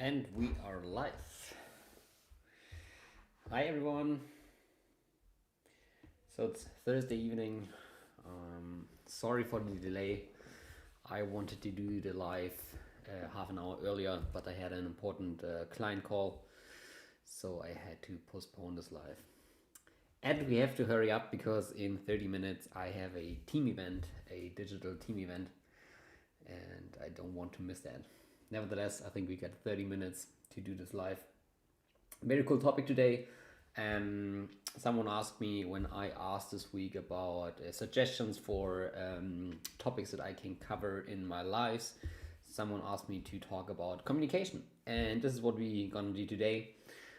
And we are live. Hi everyone. So it's Thursday evening. Sorry for the delay. I wanted to do the live half an hour earlier, but I had an important client call, so I had to postpone this live. And we have to hurry up because in 30 minutes I have a team event, a digital team event, and I don't want to miss that. Nevertheless, I think we got 30 minutes to do this live. Very cool topic today. Someone asked me when I asked this week about suggestions for topics that I can cover in my lives. Someone asked me to talk about communication, and this is what we're gonna do today.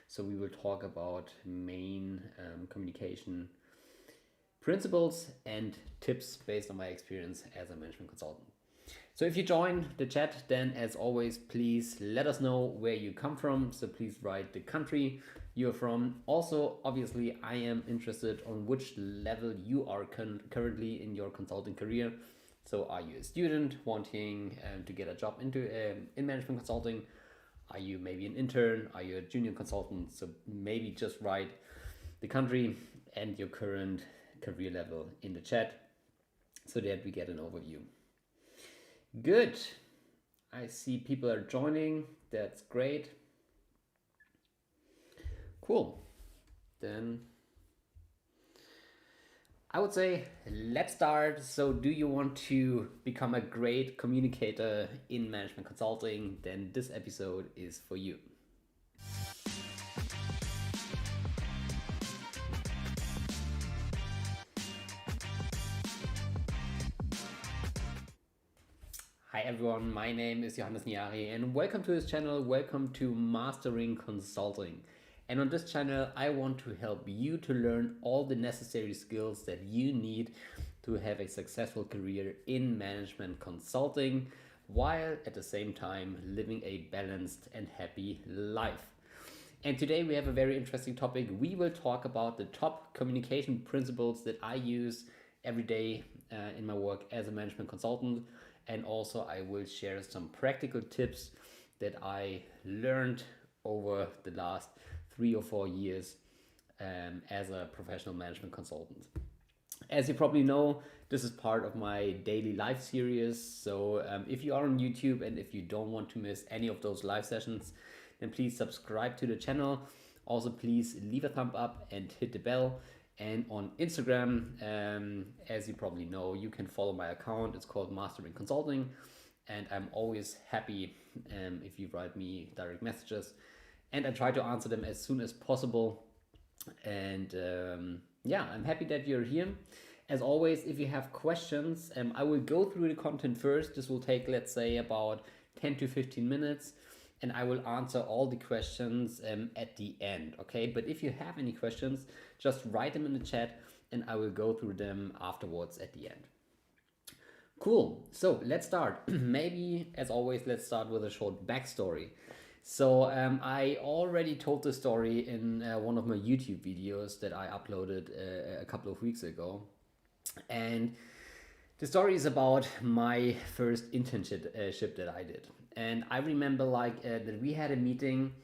So we will talk about main communication principles and tips based on my experience as a management consultant. So if you join the chat, then as always, please let us know where you come from. So please write the country you're from. Also, obviously, I am interested on which level you are currently in your consulting career. So are you a student wanting to get a job in management consulting? Are you maybe an intern? Are you a junior consultant? So maybe just write the country and your current career level in the chat so that we get an overview. Good. I see people are joining. That's great. Cool. Then I would say let's start. So do you want to become a great communicator in management consulting? Then this episode is for you. Hi everyone, my name is Johannes Niari and welcome to this channel. Welcome to Mastering Consulting. And on this channel, I want to help you to learn all the necessary skills that you need to have a successful career in management consulting, while at the same time living a balanced and happy life. And today we have a very interesting topic. We will talk about the top communication principles that I use every day in my work as a management consultant. And also I will share some practical tips that I learned over the last 3 or 4 years as a professional management consultant. As you probably know, this is part of my daily live series. So if you are on YouTube and if you don't want to miss any of those live sessions, then please subscribe to the channel. Also, please leave a thumb up and hit the bell. And on Instagram, as you probably know, you can follow my account. It's called Mastering Consulting. And I'm always happy if you write me direct messages. And I try to answer them as soon as possible. And I'm happy that you're here. As always, if you have questions, I will go through the content first. This will take, let's say, about 10 to 15 minutes. And I will answer all the questions at the end, okay? But if you have any questions, just write them in the chat and I will go through them afterwards at the end. Cool, so let's start. Maybe, as always, let's start with a short backstory. So I already told the story in one of my YouTube videos that I uploaded a couple of weeks ago. And the story is about my first internship that I did. And I remember that we had a meeting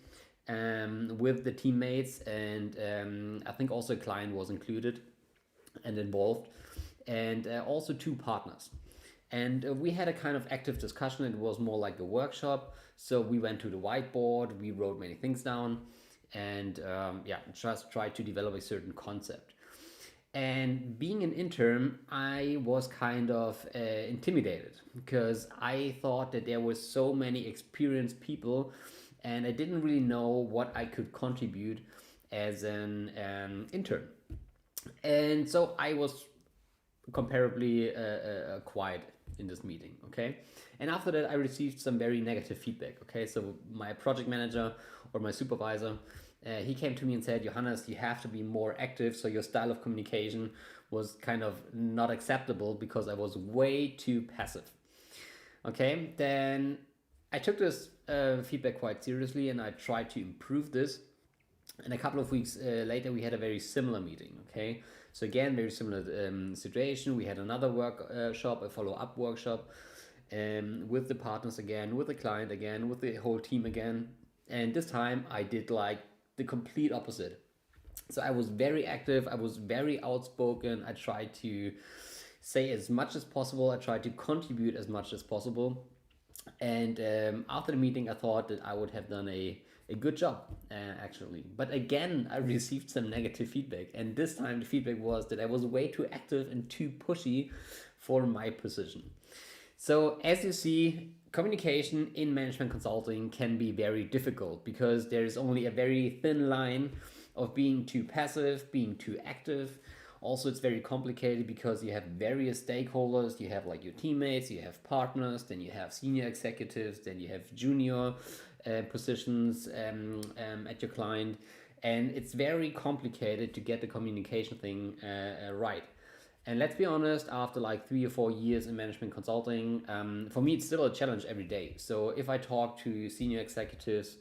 with the teammates, and I think also a client was included and involved, and also 2 partners. And we had a kind of active discussion. It was more like a workshop. So we went to the whiteboard, we wrote many things down, and just tried to develop a certain concept. And being an intern, I was kind of intimidated because I thought that there were so many experienced people and I didn't really know what I could contribute as an intern. And so I was comparably quiet in this meeting, okay? And after that, I received some very negative feedback, okay? So my project manager or my supervisor, he came to me and said, Johannes, you have to be more active. So your style of communication was kind of not acceptable because I was way too passive. Okay, then I took this feedback quite seriously and I tried to improve this. And a couple of weeks later, we had a very similar meeting, okay? So again, very similar situation. We had another workshop, a follow-up workshop with the partners again, with the client again, with the whole team again. And this time I did like the complete opposite. So I was very active, I was very outspoken, I tried to say as much as possible, I tried to contribute as much as possible. And after the meeting, I thought that I would have done a good job, actually. But again, I received some negative feedback. And this time, the feedback was that I was way too active and too pushy for my position. So, as you see, communication in management consulting can be very difficult because there is only a very thin line of being too passive, being too active. Also, it's very complicated because you have various stakeholders. You have like your teammates, you have partners, then you have senior executives, then you have junior positions at your client. And it's very complicated to get the communication thing right. And let's be honest, after like 3 or 4 years in management consulting, for me, it's still a challenge every day. So if I talk to senior executives,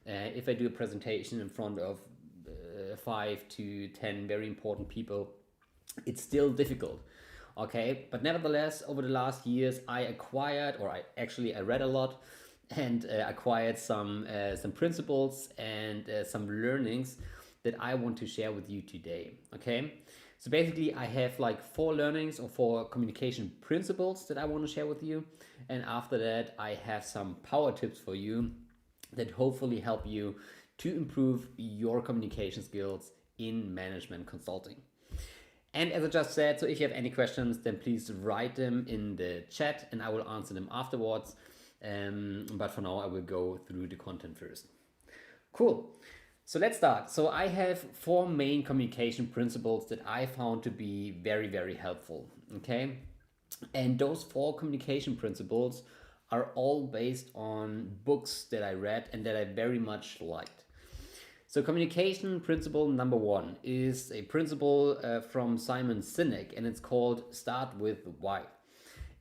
if I do a presentation in front of 5 to 10 very important people, it's still difficult. Okay, but nevertheless, over the last years, I read a lot and acquired some principles and some learnings that I want to share with you today. Okay, so basically, I have like 4 learnings or 4 communication principles that I want to share with you, and after that, I have some power tips for you that hopefully help you to improve your communication skills in management consulting. And as I just said, so if you have any questions, then please write them in the chat and I will answer them afterwards. But for now, I will go through the content first. Cool. So let's start. So I have 4 main communication principles that I found to be very, very helpful. Okay. And those 4 communication principles are all based on books that I read and that I very much liked. So communication principle number 1 is a principle from Simon Sinek, and it's called Start with Why.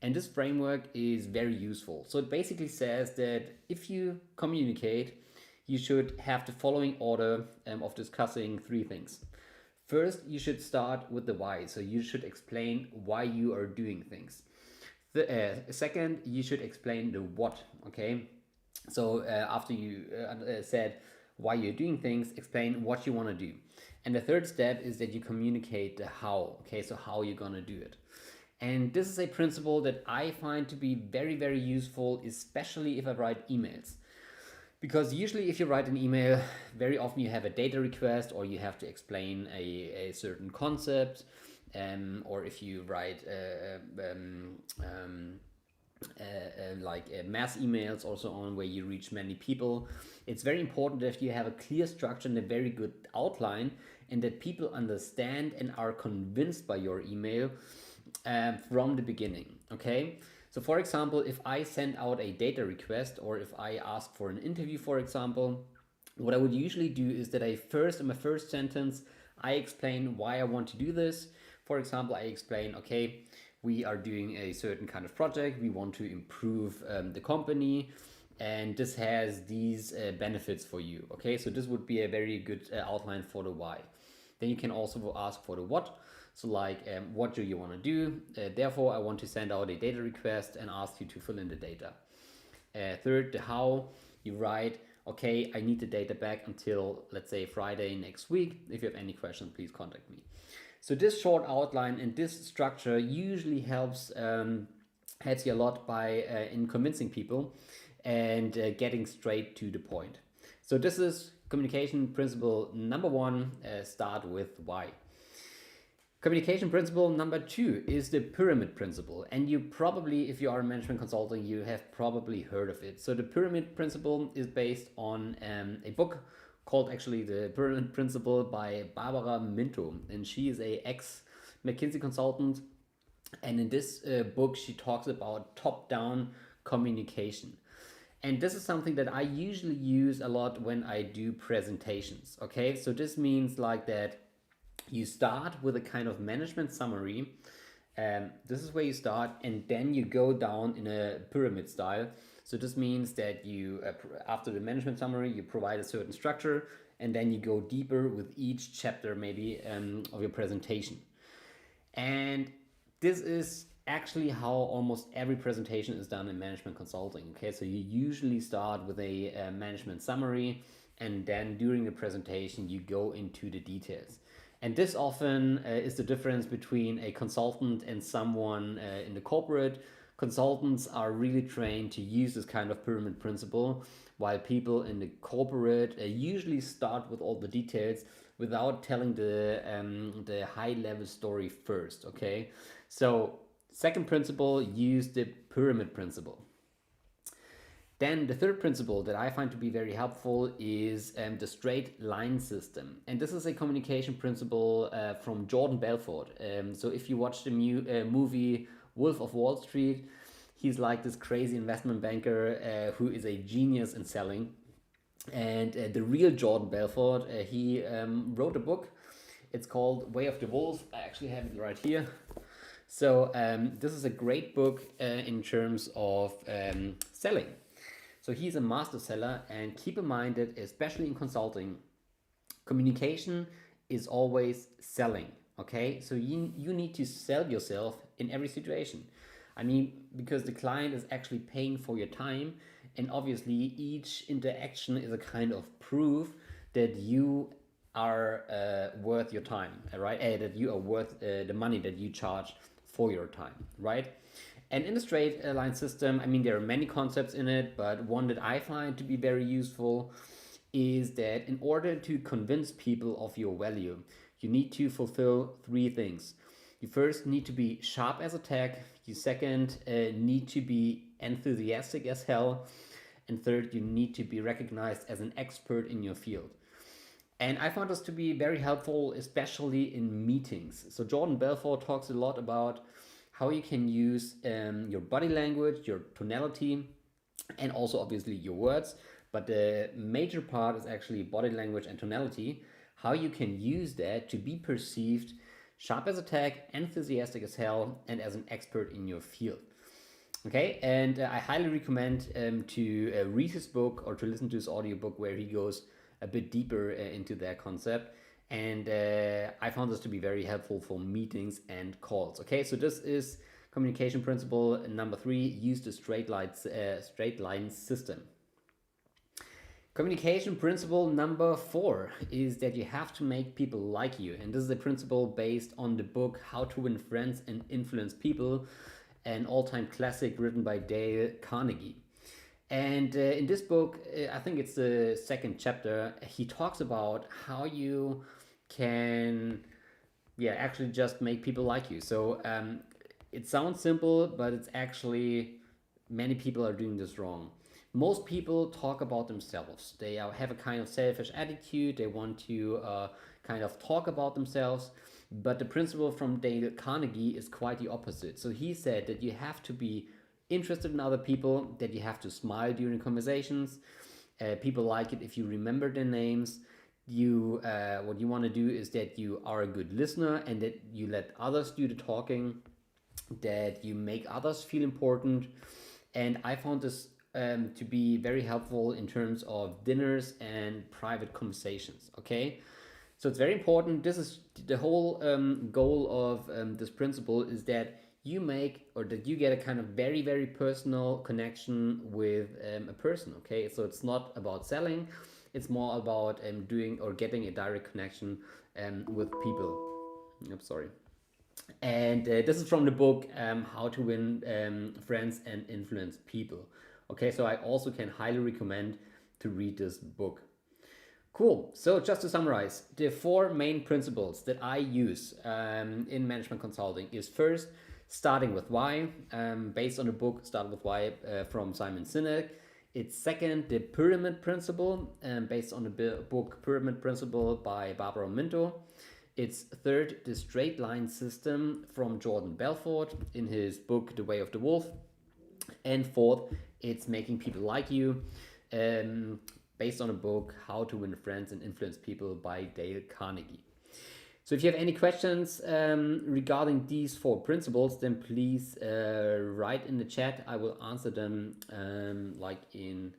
And this framework is very useful. So it basically says that if you communicate, you should have the following order of discussing 3 things. First, you should start with the why. So you should explain why you are doing things. Second, you should explain the what. Okay. So after you said why you're doing things, explain what you want to do. And the third step is that you communicate the how. Okay, so how you're gonna do it. And this is a principle that I find to be very, very useful, especially if I write emails. Because usually if you write an email, very often you have a data request or you have to explain a certain concept. Or if you write like mass emails also on where you reach many people, it's very important that you have a clear structure and a very good outline and that people understand and are convinced by your email from the beginning. Okay, so for example, if I send out a data request or if I ask for an interview, for example, what I would usually do is that in my first sentence, I explain why I want to do this. For example, I explain, okay, we are doing a certain kind of project, we want to improve the company, and this has these benefits for you. Okay, so this would be a very good outline for the why. Then you can also ask for the what. So like, what do you want to do? Therefore, I want to send out a data request and ask you to fill in the data. Third, the how. You write, okay, I need the data back until, let's say, Friday next week. If you have any questions, please contact me. So this short outline and this structure usually helps you a lot by in convincing people and getting straight to the point. So this is communication principle number 1, start with why. Communication principle number 2 is the pyramid principle. And you probably, if you are in management consulting, you have probably heard of it. So the pyramid principle is based on a book called actually The Pyramid Principle by Barbara Minto. And she is a ex-McKinsey consultant. And in this book, she talks about top-down communication. And this is something that I usually use a lot when I do presentations. Okay, so this means like that you start with a kind of management summary. This is where you start, and then you go down in a pyramid style. So this means that you, after the management summary, you provide a certain structure, and then you go deeper with each chapter maybe of your presentation. And this is actually how almost every presentation is done in management consulting. Okay, so you usually start with a management summary, and then during the presentation you go into the details. And this often is the difference between a consultant and someone in the corporate. Consultants are really trained to use this kind of pyramid principle, while people in the corporate usually start with all the details without telling the high level story first. Okay, so second principle, use the pyramid principle. Then the third principle that I find to be very helpful is the straight line system. And this is a communication principle from Jordan Belfort. So if you watch the movie Wolf of Wall Street, he's like this crazy investment banker who is a genius in selling. And the real Jordan Belfort, he wrote a book. It's called Way of the Wolf. I actually have it right here. So this is a great book in terms of selling. So he's a master seller, and keep in mind that especially in consulting, communication is always selling. Okay, so you need to sell yourself in every situation. I mean, because the client is actually paying for your time, and obviously each interaction is a kind of proof that you are worth your time, right? That you are worth the money that you charge for your time, right? And in the straight line system, I mean, there are many concepts in it, but one that I find to be very useful is that in order to convince people of your value, you need to fulfill three things. You first need to be sharp as a tack. You second need to be enthusiastic as hell. And third, you need to be recognized as an expert in your field. And I found this to be very helpful, especially in meetings. So Jordan Belfort talks a lot about how you can use your body language, your tonality, and also obviously your words. But the major part is actually body language and tonality, how you can use that to be perceived sharp as a tack, enthusiastic as hell, and as an expert in your field. Okay, and I highly recommend to read his book or to listen to his audiobook where he goes a bit deeper into that concept. And I found this to be very helpful for meetings and calls. Okay, so this is communication principle number 3, use the straight line system. Communication principle number 4 is that you have to make people like you. And this is a principle based on the book How to Win Friends and Influence People, an all-time classic written by Dale Carnegie. And in this book, I think it's the second chapter, he talks about how you can actually just make people like you. So it sounds simple, but it's actually, many people are doing this wrong. Most people talk about themselves. They have a kind of selfish attitude. They want to kind of talk about themselves. But the principle from Dale Carnegie is quite the opposite. So he said that you have to be interested in other people, that you have to smile during conversations. People like it if you remember their names. What you want to do is that you are a good listener and that you let others do the talking, that you make others feel important. And I found this to be very helpful in terms of dinners and private conversations. Okay, so it's very important. This is the whole goal of this principle, is that you make, or that you get a kind of very, very personal connection with a person. Okay, so it's not about selling, it's more about doing or getting a direct connection with people. I'm sorry. And this is from the book How to Win Friends and Influence People. Okay, so I also can highly recommend to read this book. Cool. So just to summarize, the 4 main principles that I use in management consulting is first, starting with why, based on the book Start With Why from Simon Sinek. It's second, the pyramid principle, based on the book Pyramid Principle by Barbara Minto. It's third, the straight line system from Jordan Belfort in his book The Way of the Wolf. And fourth, it's making people like you, based on a book How to Win Friends and Influence People by Dale Carnegie. So if you have any questions regarding these 4 principles, then please write in the chat. I will answer them like in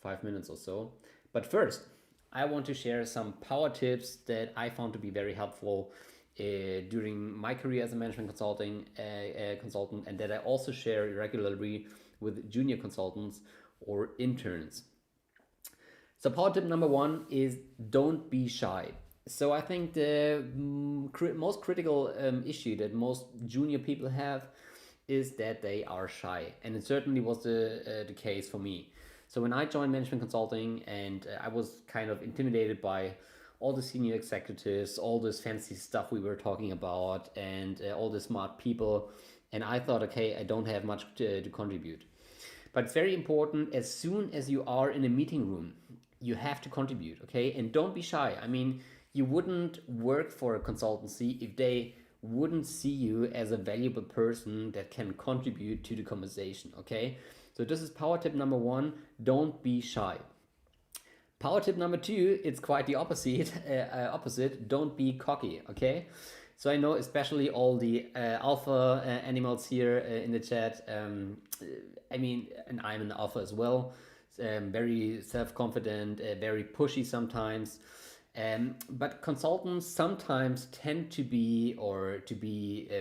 5 minutes or so. But first, I want to share some power tips that I found to be very helpful during my career as a management consultant, and that I also share regularly with junior consultants or interns. So power tip number one is don't be shy. So I think the most critical issue that most junior people have is that they are shy, and it certainly was the case for me. So when I joined management consulting, and I was kind of intimidated by all the senior executives, all this fancy stuff we were talking about, and all the smart people, and I thought, okay, I don't have much to contribute. But it's very important, as soon as you are in a meeting room, you have to contribute, okay? And don't be shy. I mean, you wouldn't work for a consultancy if they wouldn't see you as a valuable person that can contribute to the conversation, okay? So this is power tip number one, don't be shy. Power tip number two, it's quite the opposite, don't be cocky, okay? So I know especially all the alpha animals here in the chat, I mean, and I'm an alpha as well, very self-confident, very pushy sometimes. But consultants sometimes tend to be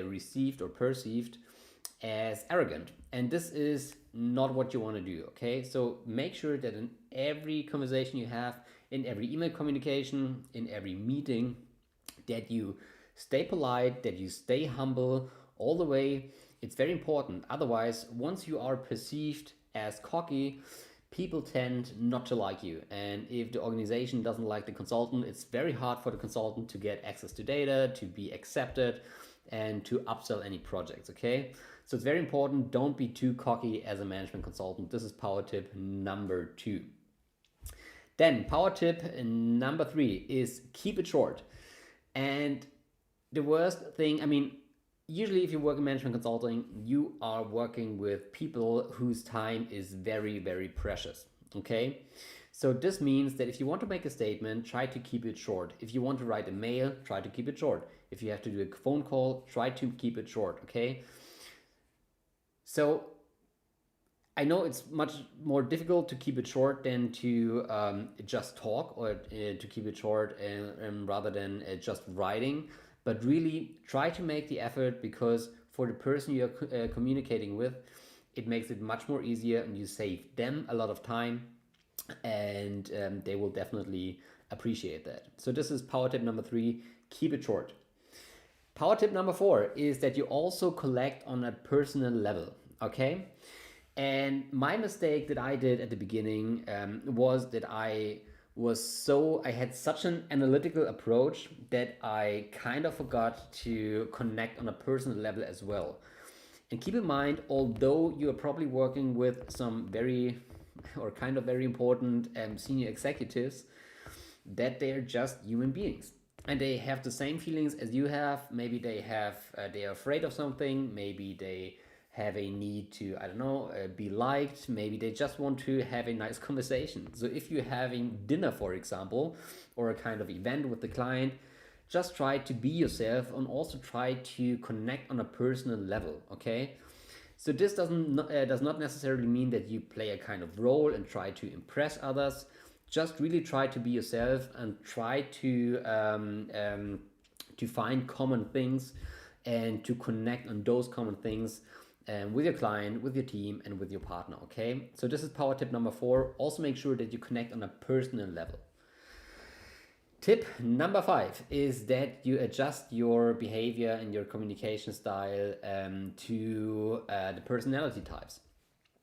received or perceived as arrogant. And this is not what you want to do, okay? So make sure that in every conversation you have, in every email communication, in every meeting, that you stay polite, that you stay humble all the way. It's very important. Otherwise, once you are perceived as cocky, people tend not to like you. And if the organization doesn't like the consultant, it's very hard for the consultant to get access to data, to be accepted, and to upsell any projects, okay? So it's very important, don't be too cocky as a management consultant. This is power tip number two. Then power tip number three is keep it short. And the worst thing, I mean, usually if you work in management consulting, you are working with people whose time is very, very precious, okay? So this means that if you want to make a statement, try to keep it short. If you want to write a mail, try to keep it short. If you have to do a phone call, try to keep it short, okay? So I know it's much more difficult to keep it short than to just talk, or to keep it short rather than just writing. But really try to make the effort, because for the person you're communicating with, it makes it much more easier, and you save them a lot of time, and they will definitely appreciate that. So this is power tip number three, keep it short. Power tip number four is that you also collect on a personal level, okay? And my mistake that I did at the beginning was that I had such an analytical approach that I kind of forgot to connect on a personal level as well. And keep in mind, although you are probably working with some very important senior executives, that they are just human beings. And they have the same feelings as you have. Maybe they are afraid of something. Maybe they have a need to, be liked. Maybe they just want to have a nice conversation. So if you're having dinner, for example, or a kind of event with the client, just try to be yourself, and also try to connect on a personal level, okay? So this does not necessarily mean that you play a kind of role and try to impress others. Just really try to be yourself, and try to find common things, and to connect on those common things with your client, with your team, and with your partner, okay? So this is power tip number four. Also make sure that you connect on a personal level. Tip number five is that you adjust your behavior and your communication style to the personality types.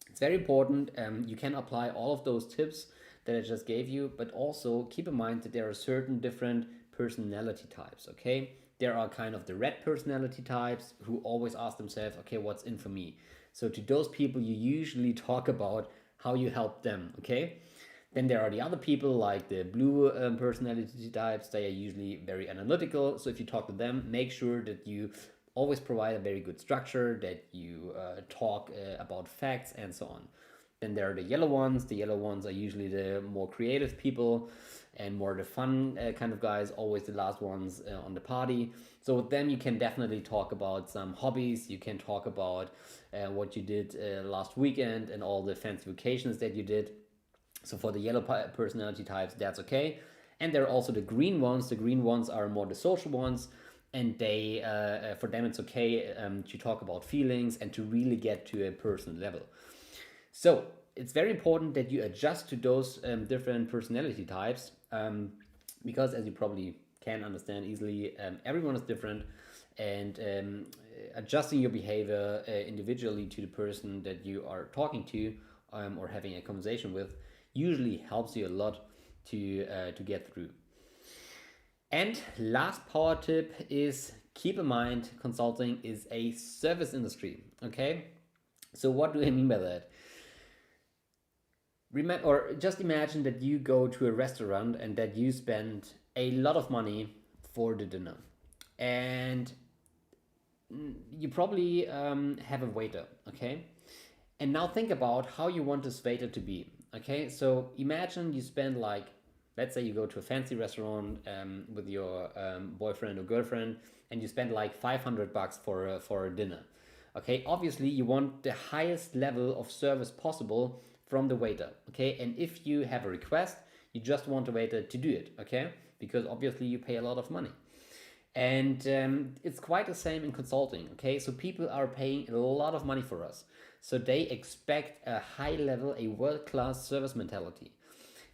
It's very important. You can apply all of those tips that I just gave you, but also keep in mind that there are certain different personality types, okay? There are kind of the red personality types who always ask themselves, okay, what's in for me? So to those people, you usually talk about how you help them, okay? Then there are the other people, like the blue personality types. They are usually very analytical. So if you talk to them, make sure that you always provide a very good structure, that you talk about facts and so on. Then there are the yellow ones. The yellow ones are usually the more creative people and more the fun kind of guys, always the last ones on the party. So with them, you can definitely talk about some hobbies. You can talk about what you did last weekend and all the fancy vacations that you did. So for the yellow personality types, that's okay. And there are also the green ones. The green ones are more the social ones. and they for them it's okay to talk about feelings and to really get to a personal level. So it's very important that you adjust to those different personality types, because as you probably can understand easily, everyone is different, and adjusting your behavior individually to the person that you are talking to or having a conversation with usually helps you a lot to get through. And last power tip is keep in mind consulting is a service industry. Okay, so what do I mean by that? Remember, or just imagine that you go to a restaurant and that you spend a lot of money for the dinner, and you probably have a waiter. Okay, and now think about how you want this waiter to be. Okay, so imagine you spend like, let's say you go to a fancy restaurant with your boyfriend or girlfriend, and you spend like $500 for a dinner. Okay, obviously you want the highest level of service possible from the waiter. Okay, and if you have a request, you just want the waiter to do it. Okay, because obviously you pay a lot of money. And it's quite the same in consulting. Okay, so people are paying a lot of money for us, so they expect a high level, a world-class service mentality.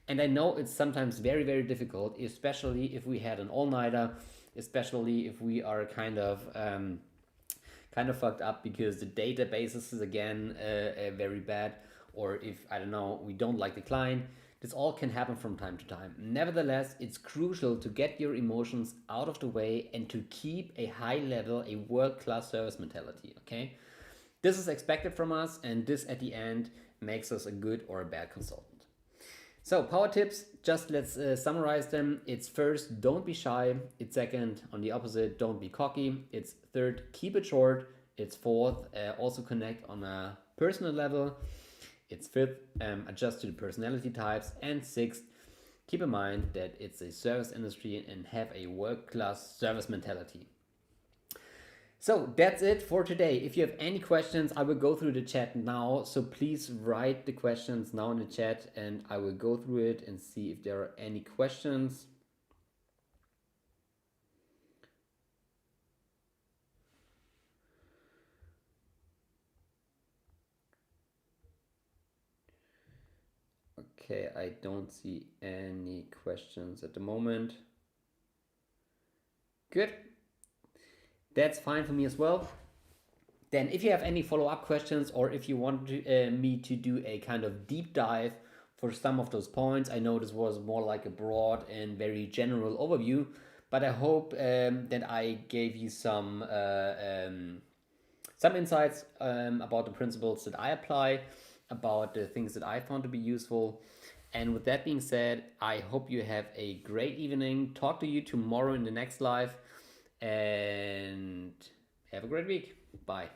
And I know it's sometimes very, very difficult, especially if we had an all-nighter, especially if we are kind of fucked up because the databases is again very bad, or if, I don't know, we don't like the client. This all can happen from time to time. Nevertheless, it's crucial to get your emotions out of the way and to keep a high level, a world-class service mentality. Okay, this is expected from us, and this at the end makes us a good or a bad consultant. So power tips, just let's summarize them. It's first, don't be shy. It's second, on the opposite, don't be cocky. It's third, keep it short. It's fourth, also connect on a personal level. It's fifth, adjust to the personality types. And sixth, keep in mind that it's a service industry and have a world-class service mentality. So that's it for today. If you have any questions, I will go through the chat now. So please write the questions now in the chat and I will go through it and see if there are any questions. Okay, I don't see any questions at the moment. Good. That's fine for me as well. Then if you have any follow-up questions, or if you want me to do a kind of deep dive for some of those points, I know this was more like a broad and very general overview, but I hope that I gave you some insights about the principles that I apply, about the things that I found to be useful. And with that being said, I hope you have a great evening. Talk to you tomorrow in the next live, and have a great week. Bye.